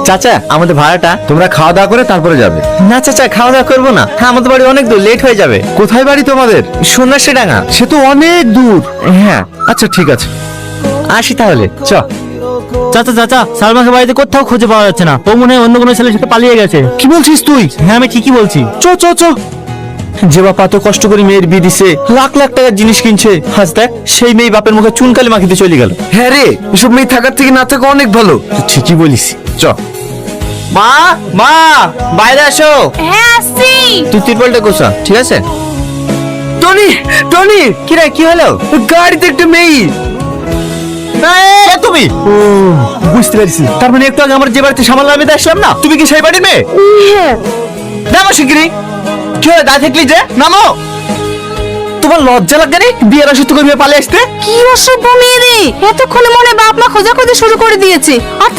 চাচা আমাদের ভাড়াটা। তোমরা খাওয়া দাওয়া করে তারপরে যাবে? না চাচা, খাওয়া দাওয়া করবো না, আমাদের বাড়ি অনেক দূর, লেট হয়ে যাবে। কোথায় বাড়ি তোমাদের? সন্ন্যাসী ডাঙ্গা। সে তো অনেক দূর। হ্যাঁ আচ্ছা ঠিক আছে, আসি তাহলে, চ। চাচা চাচা, সালমাকে বাড়িতে কোথাও খুঁজে পাওয়া যাচ্ছে না, ও মনে হয় অন্য কোনো ছেলের সাথে পালিয়ে গেছে। কি বলছিস তুই? হ্যাঁ আমি ঠিকই বলছি। চ চ চ। যে বাপ এত কষ্ট করে মেয়ের বিয়ে দিছে, লাখ লাখ টাকার জিনিস কিনছে, আজ দেখ সেই মেয়ে বাপের মুখে চুনকালি মাখিতে চলে গেল। হ্যাঁ রে, এসব মেয়ে থাকার থেকে না থাকা অনেক ভালো। তুই ঠিকই বলিস, চ। মা মা, বাইরে আসো। হ্যাঁ আসছি। তুই তিরপলটা গোছা, ঠিক আছে? টনি টনি, কি রে, কি হলো? গাড়িতে একটা মেয়ে। কে তুমি? ও বুঝতে পারছি, তার মানে একটু আগে আমার যে বাড়িতে সামাল নামিয়ে আসলাম না, তুমি কি সেই বাড়ির মেয়ে? হ্যাঁ। নামো শিগগিরি। কি হলো, দাঁড়িয়ে থাকলি যে? নামো। তোমার লজ্জা লাগে রে বিয়ের অসুস্থ করে পালিয়ে আসতে? কি অসভ্য মেয়ে রে, এতক্ষণে মনে হয় বাপ মা খোঁজাখুঁজি শুরু করে দিয়েছে। আর